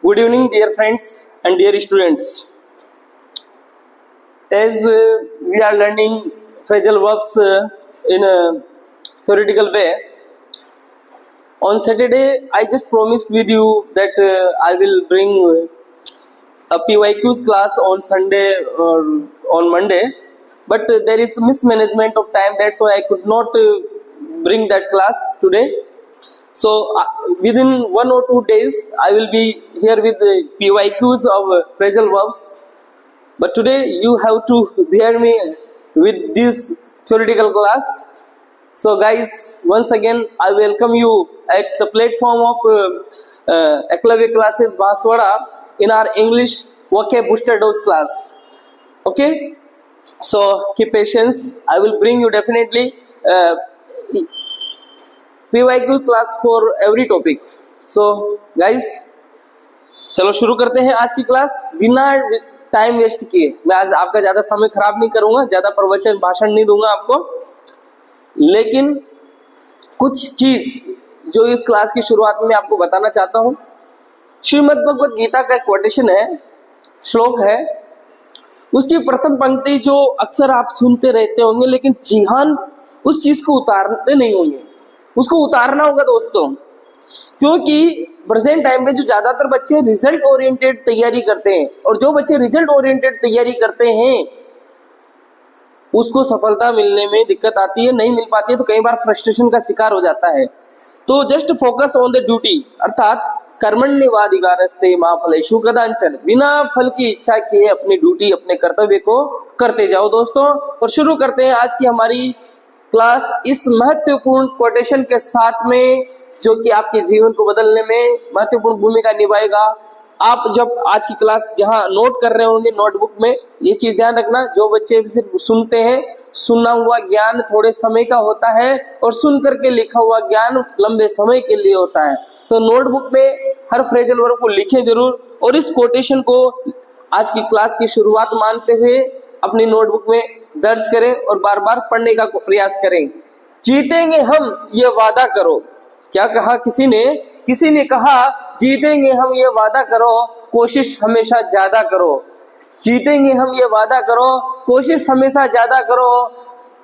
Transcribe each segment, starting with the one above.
Good evening, dear friends and dear students. As we are learning phrasal verbs in a theoretical way, on Saturday I just promised with you that I will bring a PYQs class on Sunday or on Monday, but there is mismanagement of time. That's why I could not bring that class today. So within 1 or 2 days I will be here with the PYQs of phrasal verbs. But today you have to bear me with this theoretical class. So guys, once again I welcome you at the platform of Eklavya Classes Banswara in our English vocab booster dose class. Okay, so keep patience. I will bring you definitely PYQ class for every topic. So guys, चलो शुरू करते हैं आज की class बिना time waste किए। मैं आज आपका ज़्यादा समय खराब नहीं करूँगा, ज़्यादा प्रवचन भाषण नहीं दूंगा आपको, लेकिन कुछ चीज़ जो इस क्लास की शुरुआत में आपको बताना चाहता हूँ। श्रीमद् भगवद गीता का एक कोटेशन है, श्लोक है, उसकी प्रथम पंक्ति जो अक्सर आप सुनते रहते होंगे, लेकिन जिहान उस चीज़ को उतारते नहीं होंगे। उसको उतारना होगा दोस्तों, क्योंकि प्रेजेंट टाइम पे जो ज्यादातर बच्चे रिजल्ट ओरिएंटेड तैयारी करते हैं, और जो बच्चे रिजल्ट ओरिएंटेड तैयारी करते हैं उसको सफलता मिलने में दिक्कत आती है, नहीं मिल पाती है, तो कई बार फ्रस्ट्रेशन का शिकार हो जाता है। तो just focus on the duty, अर्थात कर्मण्येवाधिकारस्ते मा फलेषु कदाचन, बिना फल की इच्छा किए अपनी ड्यूटी, अपने कर्तव्य को करते जाओ दोस्तों। और शुरू करते हैं आज की हमारी क्लास इस महत्वपूर्ण कोटेशन के साथ में, जो कि आपके जीवन को बदलने में महत्वपूर्ण भूमिका निभाएगा। आप जब आज की क्लास जहां नोट कर रहे होंगे नोटबुक में, ये चीज ध्यान रखना, जो बच्चे सिर्फ सुनते हैं, सुना हुआ ज्ञान थोड़े समय का होता है और सुन करके लिखा हुआ ज्ञान लंबे समय के लिए होता है। तो नोटबुक में हर फ्रेजल वर्ब को लिखें जरूर, और इस कोटेशन को आज की क्लास की शुरुआत मानते हुए अपनी नोटबुक में दर्ज करें और बार बार पढ़ने का प्रयास करें। जीतेंगे हम, ये वादा करो। क्या कहा किसी ने कहा, जीतेंगे हम ये वादा करो, कोशिश हमेशा ज्यादा करो। जीतेंगे हम ये वादा करो, कोशिश हमेशा ज्यादा करो,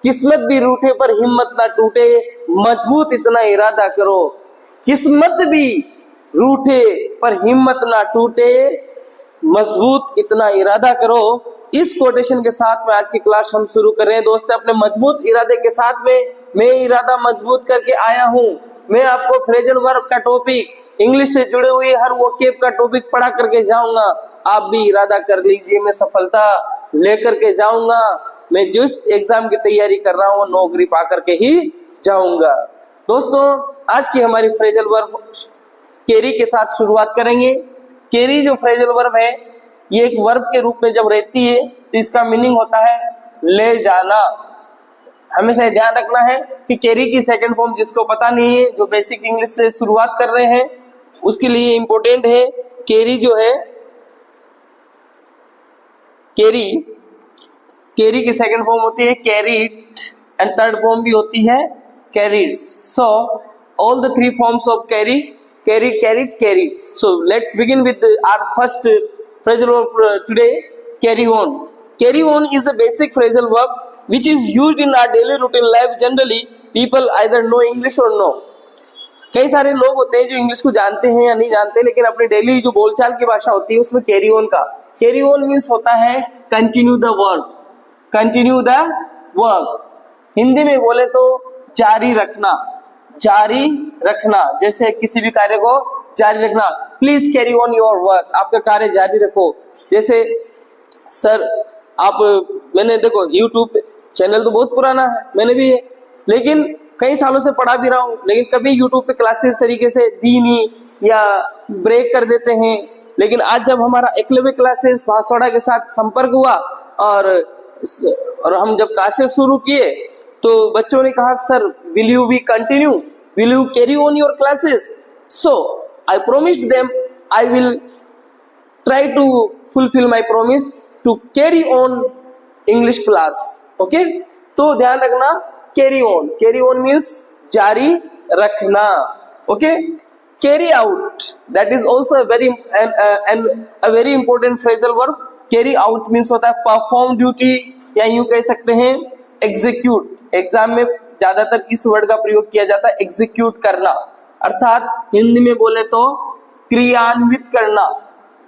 किस्मत भी रूठे पर हिम्मत ना टूटे, मजबूत इतना इरादा करो। किस्मत भी रूठे पर हिम्मत ना टूटे, मजबूत इतना इरादा करो। इस कोटेशन के साथ में आज की क्लास हम शुरू कर रहे हैं दोस्तों, अपने मजबूत इरादे के साथ में। मैं इरादा मजबूत करके आया हूँ, मैं आपको फ्रेजल वर्ब का टॉपिक, इंग्लिश से जुड़े हुए हर वोकैब का टॉपिक पढ़ा करके जाऊंगा। आप भी इरादा कर लीजिए, मैं सफलता लेकर के जाऊंगा, मैं जिस एग्जाम की तैयारी कर रहा हूँ नौकरी पा करके ही जाऊंगा। दोस्तों, आज की हमारी फ्रेजल वर्ब कैरी के साथ शुरुआत करेंगे। कैरी जो फ्रेजल वर्ब है, ये एक वर्ब के रूप में जब रहती है तो इसका मीनिंग होता है ले जाना। हमेशा ये ध्यान रखना है कि कैरी की सेकंड फॉर्म जिसको पता नहीं है, जो बेसिक इंग्लिश से शुरुआत कर रहे हैं, उसके लिए इंपॉर्टेंट है। कैरी जो है, कैरी की सेकंड फॉर्म होती है कैरीड, एंड थर्ड फॉर्म भी होती है carried. So all the three forms of carry, carried, carried. So let's begin with our first phrasal verb today, carry on. Carry on is a basic phrasal verb which is used in our daily routine life. Generally people either know English or no. कई सारे लोग होते हैं जो English को जानते हैं या नहीं जानते, लेकिन अपनी डेली जो बोलचाल की भाषा होती है उसमें कैरी ऑन का, कैरी ऑन मीन्स होता है continue the work, continue the work. Hindi में बोले तो जारी रखना, जारी रखना, जैसे किसी भी कार्य को जारी रखना। Please carry on your work, आपका कार्य जारी रखो। जैसे सर आप, मैंने देखो यूट्यूब चैनल तो बहुत पुराना है, मैंने भी है, लेकिन कई सालों से पढ़ा भी रहा हूँ, लेकिन कभी यूट्यूब पे क्लासेस तरीके से दी नहीं या ब्रेक कर देते हैं। लेकिन आज जब हमारा एकलव्य क्लासेस बांसवाड़ा के साथ संपर्क हुआ और हम जब क्लासेस शुरू किए, तो बच्चों ने कहा sir will you B continue, will you carry on your classes? So I promised them I will try to fulfill my promise to carry on English class. Okay? तो ध्यान रखना, carry on means जारी रखना। Okay? carry out, that is also a very important phrasal verb. carry out means होता है perform duty, या यूं कह सकते हैं execute. एग्जाम में ज्यादातर इस वर्ड का प्रयोग किया जाता है, execute करना, अर्थात हिंदी में बोले तो क्रियान्वित करना,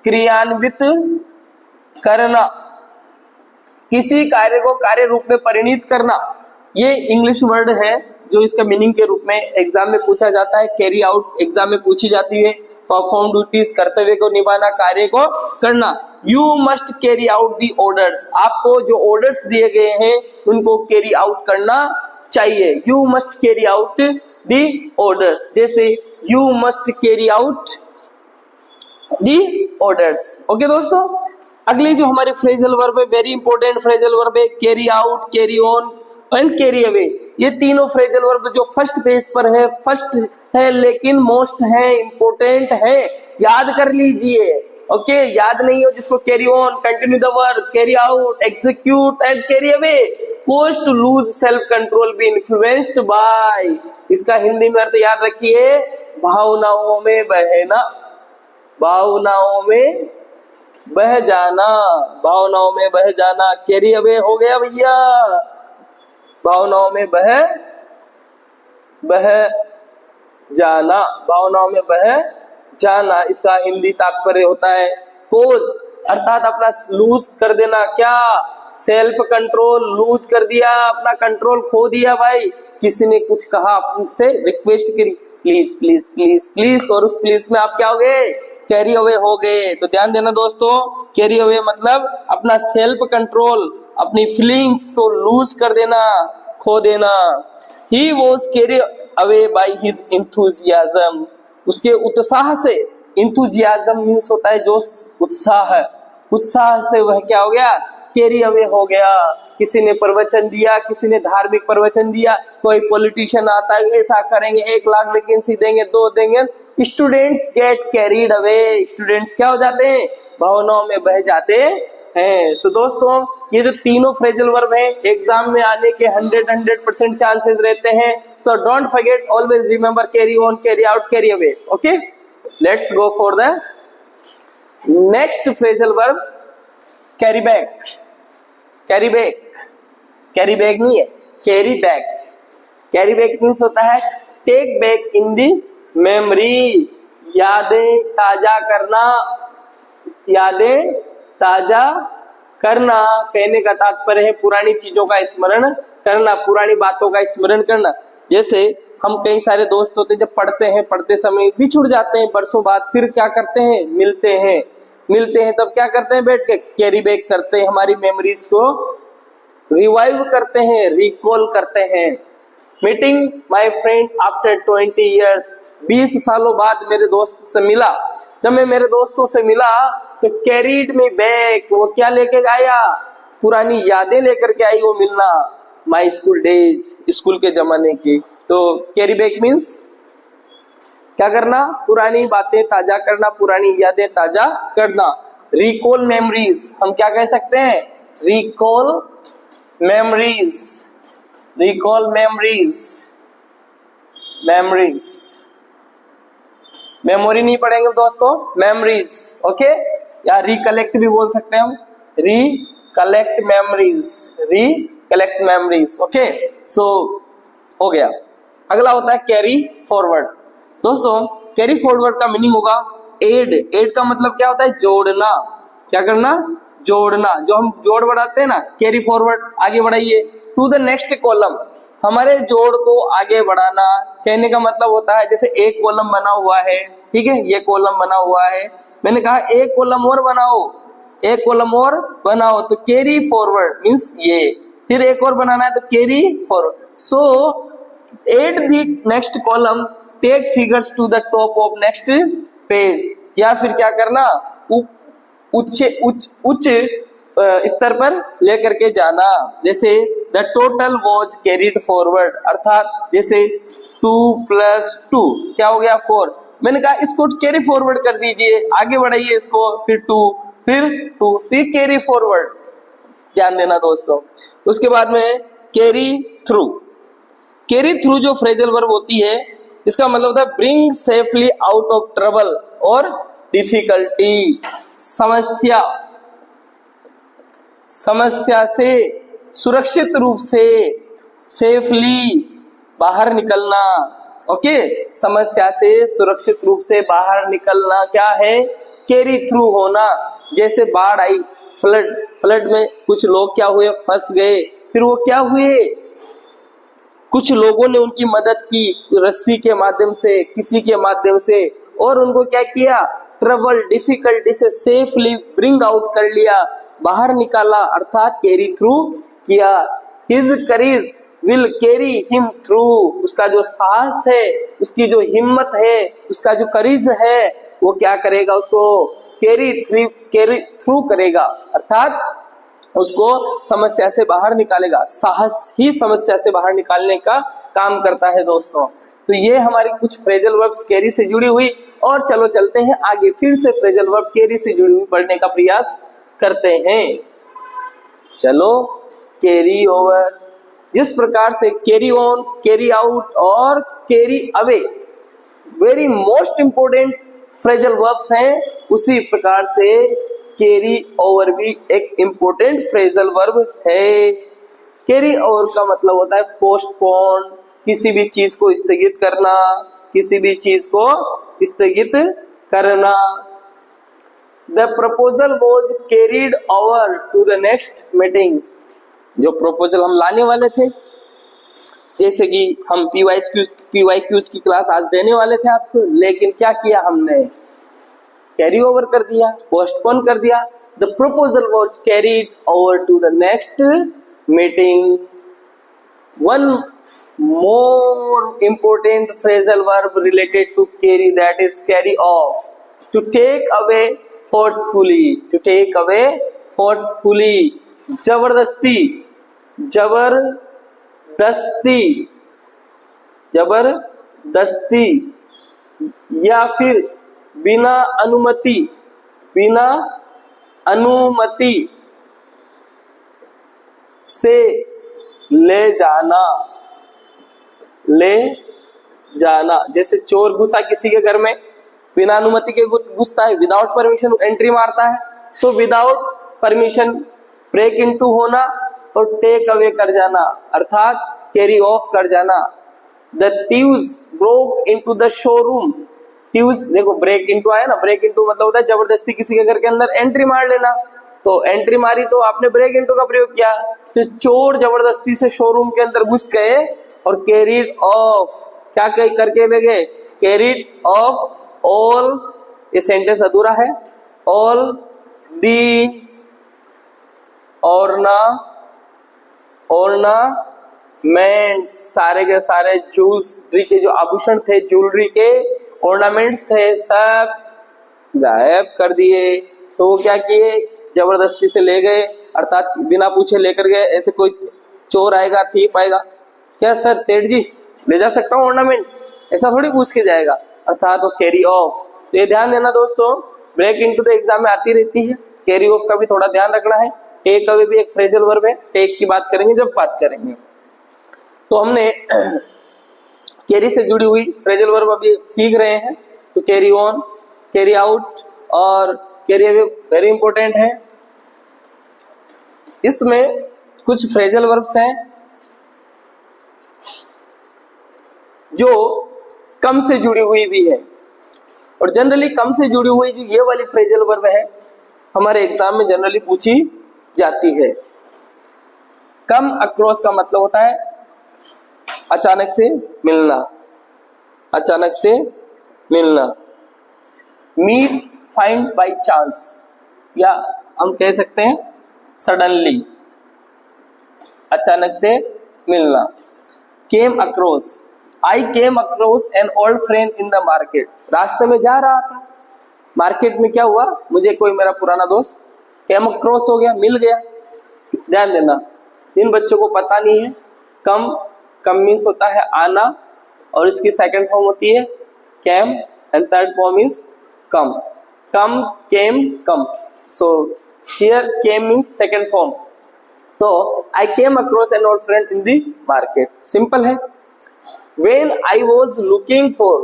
क्रियान्वित करना, किसी कार्य को कार्य रूप में परिणित करना। ये इंग्लिश वर्ड है जो इसका मीनिंग के रूप में एग्जाम में पूछा जाता है। कैरी आउट एग्जाम में पूछी जाती है, परफॉर्म ड्यूटीज, कर्तव्य को निभाना, कार्य को करना। You must carry out the orders, आपको जो ऑर्डर्स दिए गए हैं उनको कैरी आउट करना चाहिए। You must carry out the orders, जैसे you must carry out the orders. Okay दोस्तों, अगली जो हमारी फ्रेजल वर्ब है, वेरी इंपॉर्टेंट फ्रेजल वर्ब है, carry out, carry on and carry away. ये तीनों फ्रेजल वर्ब जो फर्स्ट पेज पर है, फर्स्ट है लेकिन मोस्ट है, इंपॉर्टेंट है, याद कर लीजिए। ओके, याद नहीं हो जिसको carry on, continue the work, carry out, execute and carry away. Cause to lose self control, be influenced by, इसका हिंदी में अर्थ याद रखिए, भावनाओं में बहना, भावनाओं में बह जाना, भावनाओं में बह जाना। कैरी अवे हो गया भैया, भावनाओं में बह जाना, भावनाओं में बह जाना, इसका हिंदी तात्पर्य होता है कोज, अर्थात अपना लूज कर देना। क्या? सेल्फ कंट्रोल लूज कर दिया, अपना कंट्रोल खो दिया भाई। किसी ने कुछ कहा, आपसे रिक्वेस्ट करी, प्लीज प्लीज प्लीज प्लीज, और उस प्लीज में आप क्या हो गए? कैरी अवे हो गए। तो ध्यान देना दोस्तों, कैरी अवे मतलब अपना सेल्फ कंट्रोल, अपनी फीलिंग्स को लूज कर देना, खो देना। He was carry away by his enthusiasm, उसके उत्साह से, इंथुजियाज्म मीन्स होता है जो उत्साह है, उत्साह से वह क्या हो गया? कैरी अवे हो गया। किसी ने प्रवचन दिया, किसी ने धार्मिक प्रवचन दिया, कोई पॉलिटिशियन आता है, ऐसा करेंगे, 1 लाख वैकेंसी देंगे, 2 देंगे, students get carried away, students क्या हो जाते हैं? भावनाओं में बह जाते हैं। सो दोस्तों, ये जो तीनों फ्रेजल वर्ब हैं एग्जाम में आने के 100% चांसेस रहते हैं। So don't forget, always remember carry on, carry out, carry away. Okay, let's go for the next phrasal verb, carry back. Carry back, carry back नहीं है, carry back. Carry back means होता है take back in the memory, यादें ताजा करना, यादें ताजा करना। कहने का तात्पर्य है पुरानी चीजों का स्मरण करना, पुरानी बातों का स्मरण करना। जैसे हम कई सारे दोस्त होते हैं, जब पढ़ते हैं, पढ़ते समय बिछुड़ जाते हैं बरसों बाद, फिर क्या करते हैं? मिलते हैं, मिलते हैं तब क्या करते हैं? बैठ के कैरी बैक करते हैं, हमारी मेमोरीज को रिवाइव करते हैं, रिकॉल करते हैं। Meeting my friend after 20 years, 20 सालों बाद मेरे दोस्त से मिला। जब मैं मेरे दोस्तों से मिला तो कैरीड मी बैक, वो क्या लेकर आया? पुरानी यादें लेकर के आई वो मिलना, माय स्कूल डेज, स्कूल के जमाने की। तो कैरी बैक मीन्स क्या करना? पुरानी बातें ताजा करना, पुरानी यादें ताजा करना। रिकॉल मेमोरीज, हम क्या कह सकते हैं? Recall memories, recall memories, memories, memory नहीं पढ़ेंगे दोस्तों, मेमोरीज। ओके, या रिकलेक्ट भी बोल सकते हैं हम, recollect memories, recollect memories. Okay, so हो गया। अगला होता है कैरी फॉरवर्ड। दोस्तों, कैरी फॉरवर्ड का मीनिंग होगा एड। एड का मतलब क्या होता है? जोड़ना। क्या करना? जोड़ना। जो हम जोड़ बढ़ाते हैं ना, कैरी फॉरवर्ड, आगे बढ़ाइए टू द नेक्स्ट कॉलम, हमारे जोड़ को आगे बढ़ाना। कहने का मतलब होता है जैसे एक कॉलम बना हुआ है, ठीक है, ये कॉलम बना हुआ है, मैंने कहा एक कॉलम और बनाओ, एक कॉलम और बनाओ, तो कैरी फॉरवर्ड मीन्स ये, फिर एक और बनाना है तो carry forward. So add the next column, take figures to the top of next page, या फिर क्या करना? उच्च स्तर पर लेकर के जाना। जैसे the total was carried forward, अर्थात जैसे 2 + 2 क्या हो गया? 4। मैंने कहा इसको कैरी फॉरवर्ड कर दीजिए, आगे बढ़ाइए इसको, फिर 2, फिर 2, तो कैरी फॉरवर्ड। ध्यान देना दोस्तों। उसके बाद में कैरी थ्रू। कैरी थ्रू जो फ्रेजल वर्ब होती है इसका मतलब होता है bring safely out of trouble और डिफिकल्टी। समस्या, समस्या से सुरक्षित रूप से, सेफली बाहर निकलना। ओके, समस्या से सुरक्षित रूप से बाहर निकलना क्या है? कैरी थ्रू होना। जैसे बाढ़ आई, फ्लड में कुछ लोग क्या हुए? फंस गए। फिर वो क्या हुए? कुछ लोगों ने उनकी मदद की, रस्सी के माध्यम से, किसी के माध्यम से, और उनको क्या किया? ट्रबल, डिफिकल्टी से सेफली ब्रिंग आउट कर लिया, बाहर निकाला, अर्थात कैरी थ्रू किया। His courage will carry him through. उसका जो साहस है, उसकी जो हिम्मत है, उसका जो करेज है, वो क्या करेगा? उसको कैरी थ्रू करेगा, अर्थात उसको समस्या से बाहर निकालेगा। साहस ही समस्या से बाहर निकालने का काम करता है दोस्तों। तो ये हमारी कुछ फ्रेजल वर्ब्स कैरी से जुड़ी हुई। और चलो चलते हैं आगे, फिर से फ्रेजल वर्ब कैरी से जुड़ी हुई पढ़ने का प्रयास करते हैं। चलो, कैरी ओवर, जिस प्रकार से कैरी ऑन, कैरी आउट और carry away very most important phrasal verbs हैं, उसी प्रकार से कैरी ओवर भी एक इंपोर्टेंट फ्रेजल वर्ब है। कैरी ओवर का मतलब होता है पोस्टपोन, किसी भी चीज को स्थगित करना, किसी भी चीज को स्थगित करना। The proposal was carried over to the next meeting. जो प्रपोजल हम लाने वाले थे, जैसे कि हम PYQs की क्लास आज देने वाले थे आपको, लेकिन क्या किया हमने? कैरी ओवर कर दिया, पोस्टपोन कर दिया। The proposal was carried over to the next meeting. One more important phrasal verb related to carry, that is carry off, to take away forcefully, to take away forcefully, जबरदस्ती, जबरदस्ती, जबरदस्ती, या फिर बिना अनुमति, बिना अनुमति से ले जाना, ले जाना। जैसे चोर घुसा किसी के घर में, बिना अनुमति के घुसता है, विदाउट परमिशन एंट्री मारता है। तो विदाउट परमिशन ब्रेक इनटू होना और टेक अवे कर जाना, अर्थात कैरी ऑफ कर जाना। The thieves broke into the showroom। thieves, देखो ब्रेक इनटू आया ना, ब्रेक इनटू मतलब होता है जबरदस्ती किसी के घर के अंदर एंट्री मार लेना। तो एंट्री मारी तो आपने ब्रेक इनटू का प्रयोग किया। तो चोर जबरदस्ती से शोरूम के अंदर घुस गए और कैरीड ऑफ, क्या करके ले गए? कैरीड ऑफ ऑल, ये सेंटेंस अधूरा है, ऑल दी ऑर्नामेंट्स, सारे के सारे ज्वेलरी के जो आभूषण थे, ज्वेलरी के ऑर्नामेंट्स थे, सब गायब कर दिए। तो वो क्या किए? जबरदस्ती से ले गए, अर्थात बिना पूछे लेकर गए। ऐसे कोई चोर आएगा, थीप आएगा, क्या सर सेठ जी ले जा सकता हूँ ऑर्नामेंट, ऐसा थोड़ी पूछ के जाएगा, अर्थात वो कैरी ऑफ। तो ये ध्यान देना दोस्तों, ब्रेक इनटू तो एग्जाम में आती रहती है, कैरी ऑफ का भी थोड़ा ध्यान रखना है। टेक अवे भी एक फ्रेजल वर्ब है, टेक की बात करेंगे जब बात करेंगे। तो हमने कैरी से जुड़ी हुई फ्रेजल वर्ब अभी सीख रहे हैं। तो कैरी ऑन, कैरी आउट और कैरी अवे वेरी इंपॉर्टेंट है। इसमें कुछ फ्रेजल वर्ब्स हैं जो कम से जुड़ी हुई भी है, और जनरली कम से जुड़ी हुई जो ये वाली फ्रेजल वर्ब है हमारे एग्जाम में जनरली पूछी जाती है। कम अक्रॉस का मतलब होता है अचानक से मिलना, अचानक से मिलना। मीट फाइंड बाय चांस, या हम कह सकते हैं सडनली, अचानक से मिलना। Came across, I came across an old friend in the market. रास्ते में जा रहा था, मार्केट में क्या हुआ, मुझे कोई मेरा पुराना दोस्त केम अक्रॉस हो गया, मिल गया। ध्यान देना, इन बच्चों को पता नहीं है, कम मीन्स होता है आना, और इसकी सेकंड फॉर्म होती है came, and third form is come. Come, came, come. So here came means second form. तो I came across an old friend in the market, simple है। When I was looking for,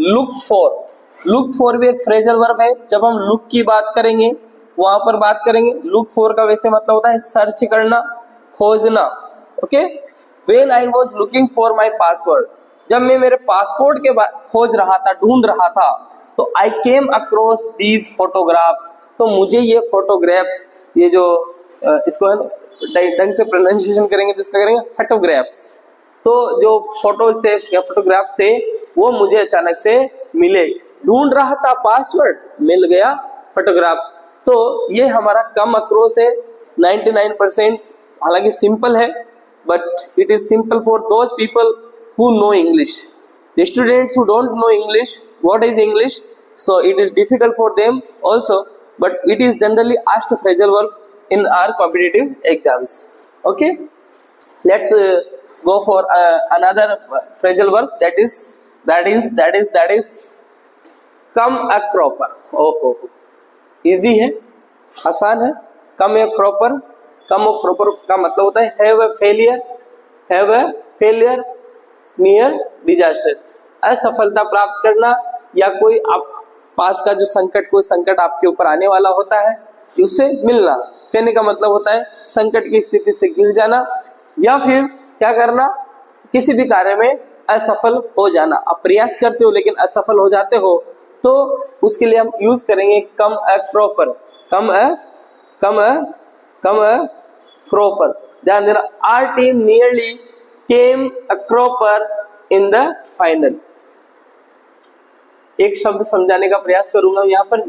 look for भी एक phrasal verb है। जब हम look की बात करेंगे वहां पर बात करेंगे। look for का वैसे मतलब होता है सर्च करना, खोजना। Okay, when I was looking for my password, जब मैं मेरे पासपोर्ट के खोज रहा था, ढूंढ रहा था, तो I came across these photographs, तो मुझे ये फोटोग्राफ्स, ये जो इसको ढंग से प्रोनाउंसिएशन करेंगे तो इसका करेंगे फोटोग्राफ्स, तो जो फोटोज थे या फोटोग्राफ्स थे वो मुझे अचानक से मिले। ढूंढ रहा था पासवर्ड, मिल गया फोटोग्राफ। तो ये हमारा कम अक्रॉस है 99%। हालांकि सिंपल है but it is simple for those people who know English. The students who don't know English, what is English, so it is difficult for them also, but it is generally asked phrasal verb in our competitive exams. Okay, let's go for another phrasal verb, that is come a cropper. oh easy है, आसान है। come a cropper का मतलब होता है have a failure near disaster, असफलता प्राप्त करना या कोई आप पास का जो कोई संकट आपके ऊपर आने वाला होता है उससे मिलना। कहने का मतलब होता है संकट की स्थिति से घिर जाना या फिर क्या करना, किसी भी कार्य में असफल हो जाना। आप प्रयास करते हो लेकिन असफल हो जाते हो तो उसके लिए हम यूज करेंगे कम अ क्रॉपर। ध्यान देना, our team nearly came a cropper in the final। एक शब्द समझाने का प्रयास करूंगा यहाँ पर,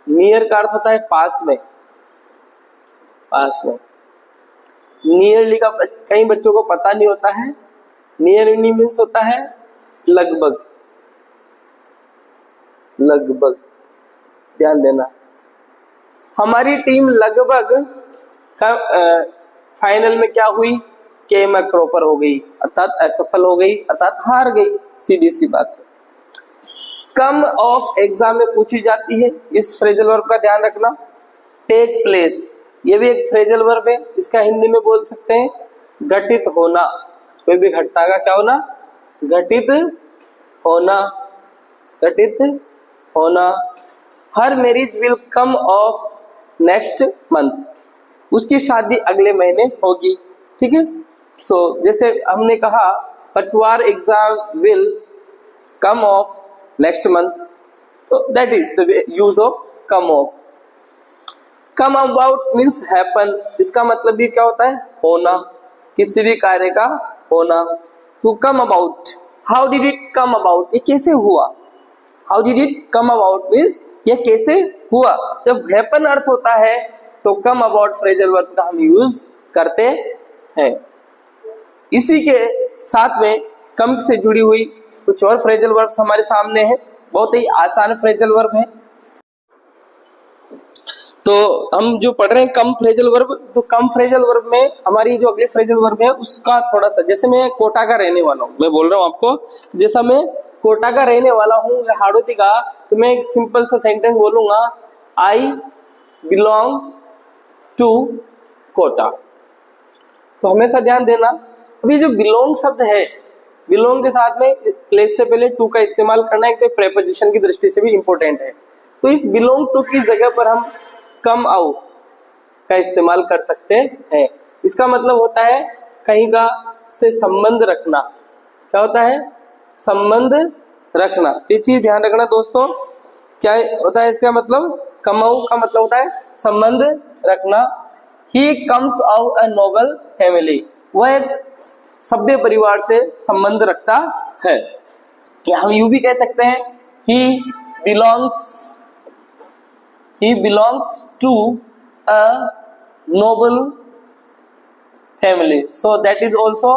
नियर का अर्थ होता है पास में। नियरली का कई बच्चों को पता नहीं होता है। नियर मीन्स होता है लगभग। ध्यान देना, हमारी टीम लगभग का फाइनल में क्या हुई, केम अ क्रॉपर हो गई, अर्थात असफल हो गई, अर्थात हार गई। सीधी सी बात है। कम ऑफ एग्जाम में पूछी जाती है, इस फ्रेजल वर्ब का ध्यान रखना। टेक प्लेस, ये भी एक फ्रेजल वर्ब है, इसका हिंदी में बोल सकते हैं घटित होना। कोई भी घटना का क्या होना, घटित होना। हर marriage will come off next month, उसकी शादी अगले महीने होगी। ठीक है, सो जैसे हमने कहा Patwar exam will come off next month, तो that is the use of come off. Come about means happen, इसका मतलब भी क्या होता है, होना, किसी भी कार्य का होना। तो come about, how did it come about, ये कैसे हुआ। How did it come about means ये कैसे हुआ। जब हैपन अर्थ होता है तो कम अबाउट फ्रेजल वर्ब का हम यूज करते हैं। इसी के साथ में कम से जुड़ी हुई कुछ और फ्रेजल वर्ब्स हमारे सामने हैं, बहुत ही आसान फ्रेजल वर्ब है। तो हम जो पढ़ रहे हैं कम फ्रेजल वर्ब, तो कम फ्रेजल वर्ब में हमारी जो अगली फ्रेजल वर्ब है उसका थोड़ा सा, जैसे मैं कोटा का रहने वाला हूँ, मैं बोल रहा हूँ आपको, जैसा मैं कोटा का रहने वाला हूँ हाड़ौती का, तो मैं एक सिंपल सा सेंटेंस बोलूंगा, आई बिलोंग टू कोटा। तो हमेशा ध्यान देना, अभी जो बिलोंग शब्द है, बिलोंग के साथ में प्लेस से पहले टू का इस्तेमाल करना एक तो प्रेपोजिशन की दृष्टि से भी इंपॉर्टेंट है। तो इस बिलोंग टू की जगह पर हम कम आउट का इस्तेमाल कर सकते हैं। इसका मतलब होता है कहीं का से संबंध रखना। क्या होता है, संबंध रखना। ये चीज ध्यान रखना दोस्तों, क्या होता है इसका मतलब, कमाऊ का मतलब होता है संबंध रखना। He comes of a noble family, वह एक सभ्य परिवार से संबंध रखता है। या हम यूं भी कह सकते हैं he belongs to a noble family, so that is also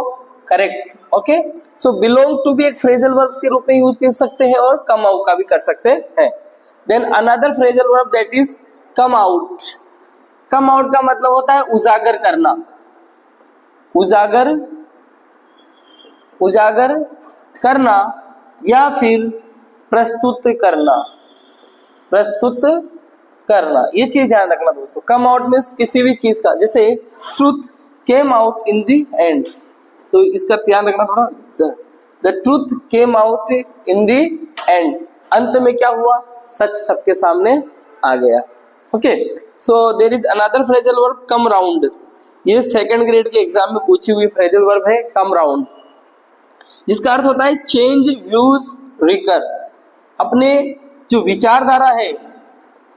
correct. Okay, so belong to भी एक phrasal verb के रूप में यूज कर सकते हैं और come out का भी कर सकते हैं। Then another phrasal verb that is come out. Come out का मतलब होता है उजागर करना, उजागर करना या फिर प्रस्तुत करना। ये चीज ध्यान रखना दोस्तों। कम आउट मीन्स किसी भी चीज का, जैसे truth came out in the end, तो इसका ध्यान रखना थोड़ा the truth came out in the end, अंत में क्या हुआ, सच सबके सामने आ गया। Okay, so there is another phrasal verb come round, ये सेकंड ग्रेड के एग्जाम में पूछी हुई फ्रेजल वर्ब है कम राउंड, जिसका अर्थ होता है चेंज व्यूज रिकर, अपने जो विचारधारा है,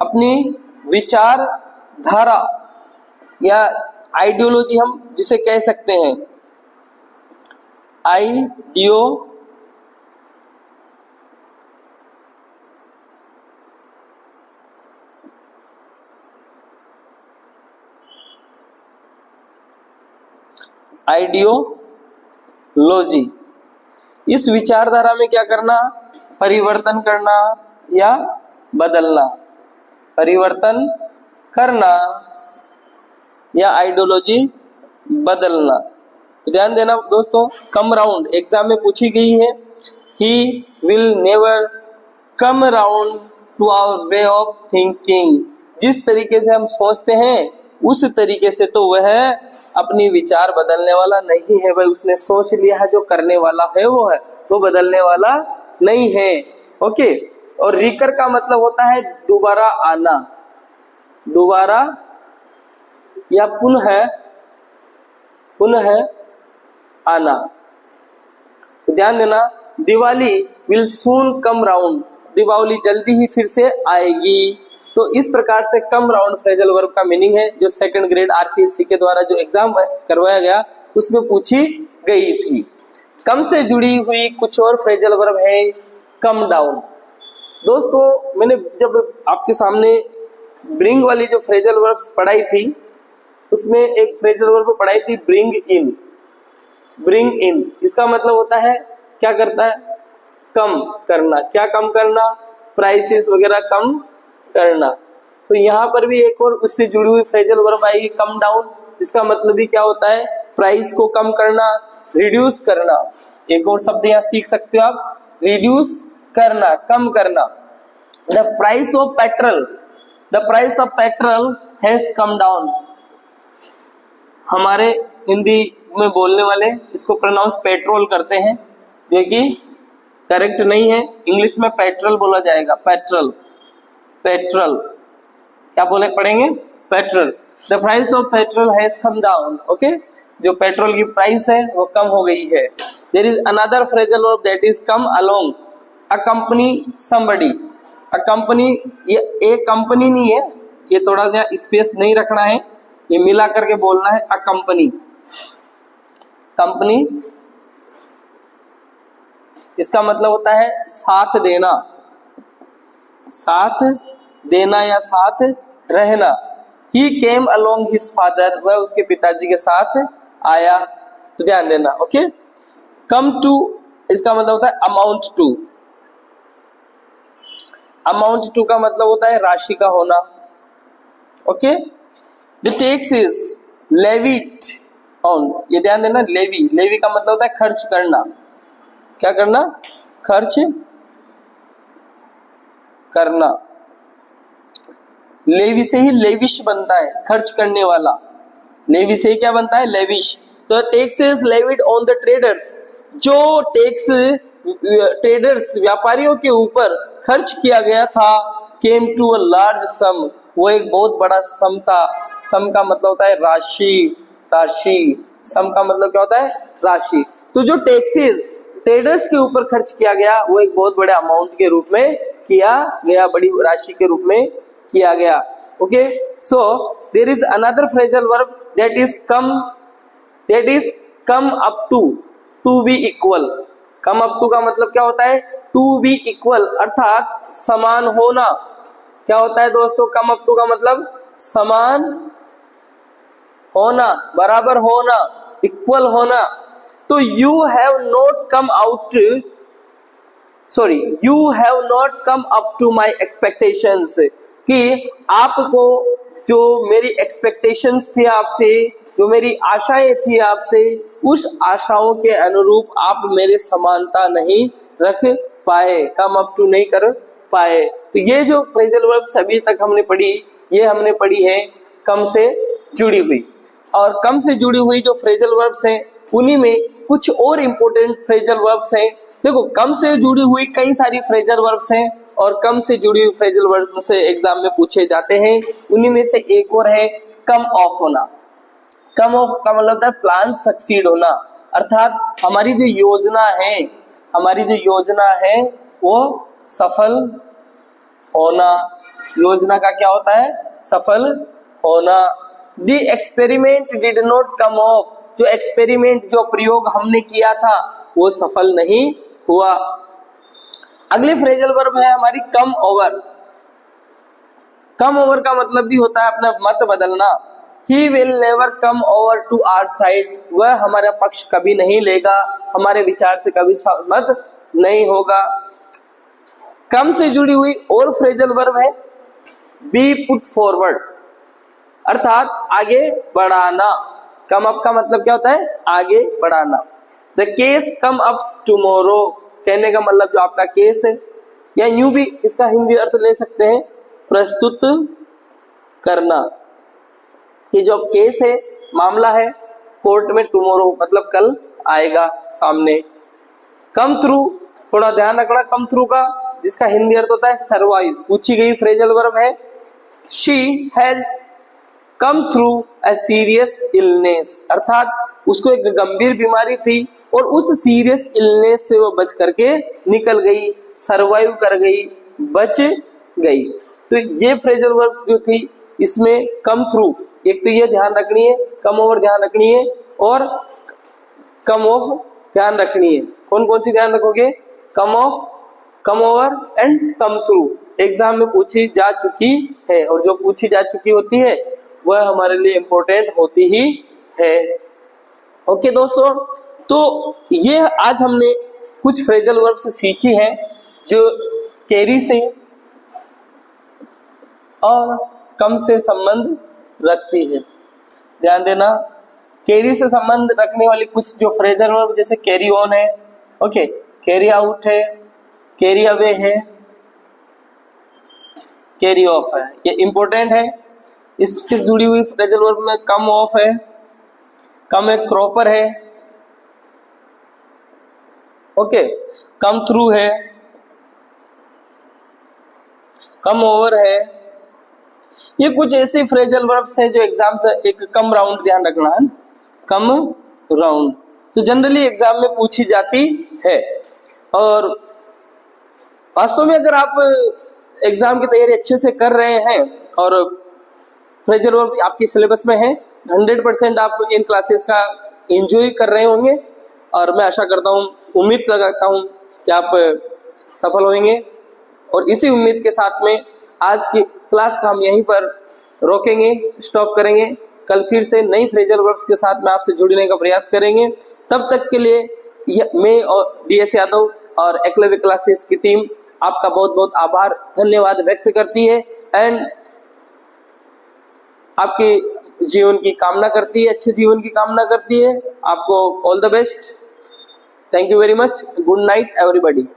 अपनी विचारधारा या आइडियोलॉजी हम जिसे कह सकते हैं, आइडियोलॉजी, इस विचारधारा में क्या करना, परिवर्तन करना या बदलना, परिवर्तन करना या आइडियोलॉजी बदलना। तो ध्यान देना दोस्तों, कम राउंड एग्जाम में पूछी गई है, he will never come round to our way of thinking, जिस तरीके से हम सोचते हैं उस तरीके से तो वह अपनी विचार बदलने वाला नहीं है, वह उसने सोच लिया है, जो करने वाला है वो बदलने वाला नहीं है। ओके, और रिकर का मतलब होता है दोबारा आना, दोबारा या पुनः आना। तो ध्यान देना, Diwali will soon come round, Diwali जल्दी ही फिर से आएगी। तो इस प्रकार से कम राउंड फ्रेजल वर्ब का मीनिंग है, जो सेकंड ग्रेड आरपीएससी के द्वारा जो एग्जाम करवाया गया उसमें पूछी गई थी। कम से जुड़ी हुई कुछ और फ्रेजल वर्ब है कम डाउन। दोस्तों, मैंने जब आपके सामने ब्रिंग वाली जो फ्रेजल वर्ब्स पढ़ाई थी, उसमें एक फ्रेजल वर्ब पढ़ाई थी ब्रिंग इन। ब्रिंग इन इसका मतलब होता है क्या करता है, कम करना। क्या कम करना, प्राइसेस वगैरह कम करना। तो यहाँ पर भी एक और उससे जुड़ी हुई फ्रेजल वर्ब आएगी कम डाउन, जिसका मतलब भी क्या होता है, प्राइस को कम करना, रिड्यूस करना। एक और शब्द यहाँ सीख सकते हो आप, रिड्यूस करना, कम करना। The price of petrol has come down. हमारे हिंदी में बोलने वाले इसको प्रोनाउंस पेट्रोल करते हैं, जो कि करेक्ट नहीं है। इंग्लिश में पेट्रोल बोला जाएगा, पेट्रोल क्या बोले पढ़ेंगे, petrol. The price of petrol has come down. Okay, जो पेट्रोल की प्राइस है वो कम हो गई है। There is another phrasal verb that is come along, accompany somebody. Accompany, ये एक कंपनी नहीं है, ये थोड़ा सा स्पेस नहीं रखना है, ये मिला करके बोलना है अकंपनी। कंपनी इसका मतलब होता है साथ देना, साथ देना या साथ रहना। He came along his father, वह उसके पिताजी के साथ आया। तो ध्यान देना। ओके, come to इसका मतलब होता है amount to। amount to का मतलब होता है राशि का होना। Okay, the tax is levied on, ये ध्यान देना, लेवी का मतलब होता है खर्च करना। क्या करना, खर्च करना। लेवी से ही लेविश बनता है, खर्च करने वाला। लेवी से ही क्या बनता है, लेविश। तो tax is levied on the traders, जो टैक्स ट्रेडर्स व्यापारियों के ऊपर खर्च किया गया था, केम टू अ लार्ज सम, वो एक बहुत बड़ा सम था। सम का मतलब होता है राशि, सम का मतलब क्या होता है, राशि। तो जो टैक्सेस ट्रेडर्स के ऊपर खर्च किया गया वो एक बहुत बड़े अमाउंट के रूप में किया गया, बड़ी राशि के रूप में किया गया। Okay, so there is another phrasal verb that is come up to be equal. Come up to का मतलब क्या होता है, टू बी इक्वल, अर्थात समान होना। क्या होता है दोस्तों, कम अप टू का मतलब समान होना, बराबर होना, इक्वल होना। तो you have not come up to my expectations, कि आपको जो मेरी एक्सपेक्टेशंस थी आपसे, जो मेरी आशाएं थी आपसे, उस आशाओं के अनुरूप आप मेरे समानता नहीं रख पाए, कम अप टू नहीं कर पाए। तो ये जो फ्रेजल वर्ब्स अभी तक हमने पढ़ी, ये हमने पढ़ी है कम से जुड़ी हुई। और कम से जुड़ी हुई जो फ्रेजल वर्ब्स हैं उन्हीं में कुछ और इंपॉर्टेंट फ्रेजल वर्ब्स हैं। देखो कम से जुड़ी हुई कई सारी फ्रेजल वर्ब्स हैं और कम से जुड़ी हुई फ्रेजल वर्ब से एग्जाम में पूछे जाते हैं। उन्हीं में से एक और है कम ऑफ होना। कम ऑफ का मतलब होता है प्लान सक्सीड होना, अर्थात हमारी जो योजना है वो सफल होना। योजना का क्या होता है? सफल होना। The experiment did not come of, जो एक्सपेरिमेंट जो प्रयोग हमने किया था वो सफल नहीं हुआ। अगली फ्रेजल वर्ब है हमारी कम ओवर। कम ओवर का मतलब भी होता है अपना मत बदलना। He will never come over to our side, वह हमारा पक्ष कभी नहीं लेगा, हमारे विचार से कभी सहमत नहीं होगा। कम से जुड़ी हुई और फ्रेजल वर्ब है बी पुट फॉरवर्ड, अर्थात आगे बढ़ाना। कम अप का मतलब क्या होता है? आगे बढ़ाना। The case come ups tomorrow, कहने का मतलब जो आपका केस है, या यूं भी इसका हिंदी अर्थ ले सकते हैं प्रस्तुत करना। ये जो केस है, मामला है कोर्ट में, टुमारो मतलब कल आएगा सामने। कम थ्रू, थोड़ा ध्यान रखना कम थ्रू का, जिसका हिंदी अर्थ होता है सर्वाइव। पूछी गई फ्रेजल वर्ब है she has come through a serious illness, अर्थात उसको एक गंभीर बीमारी थी और उस सीरियस इलनेस से वो बच करके निकल गई, सर्वाइव कर गई, बच गई। तो ये फ्रेजल वर्ब जो थी इसमें कम थ्रू, एक तो ये ध्यान रखनी है, कम ओवर ध्यान रखनी है और कम ऑफ ध्यान रखनी है। कौन कौन सी ध्यान रखोगे? Come off, come over and come through exam में पूछी जा चुकी है, और जो पूछी जा चुकी होती है वह हमारे लिए इंपॉर्टेंट होती ही है। ओके दोस्तों, तो ये आज हमने कुछ फ्रेजल वर्ब्स सीखी हैं जो कैरी से और कम से संबंध रखती है। ध्यान देना, कैरी से संबंध रखने वाली कुछ जो फ्रेजल वर्ब जैसे कैरी ऑन है, ओके, कैरी आउट है, कैरी अवे है, कैरी ऑफ है, ये इंपॉर्टेंट है। इसकी जुड़ी हुई फ्रेजल वर्ब में कम ऑफ है, कम एक क्रॉपर है, ओके, कम थ्रू है, कम ओवर है। ये कुछ ऐसे फ्रेजल वर्ब्स हैं जो एग्जाम से एक कम राउंड, ध्यान रखना है, कम राउंड तो जनरली एग्जाम में पूछी जाती है। और वास्तव में अगर आप एग्जाम की तैयारी अच्छे से कर रहे हैं और फ्रेजल वर्ब आपके सिलेबस में है, 100% आप इन क्लासेस का एंजॉय कर रहे होंगे और मैं आशा करता हूँ, उम्मीद लगाता हूँ कि आप सफल होंगे। और इसी उम्मीद के साथ में आज की क्लास का हम यहीं पर रोकेंगे, स्टॉप करेंगे। कल फिर से नई फ्रेजल वर्ब्स के साथ में आपसे जुड़ने का प्रयास करेंगे। तब तक के लिए मैं और DS यादव और एकलव्य क्लासेस की टीम आपका बहुत बहुत आभार, धन्यवाद व्यक्त करती है एंड आपके जीवन की कामना करती है, अच्छे जीवन की कामना करती है। आपको all the best. Thank you very much. Good night everybody.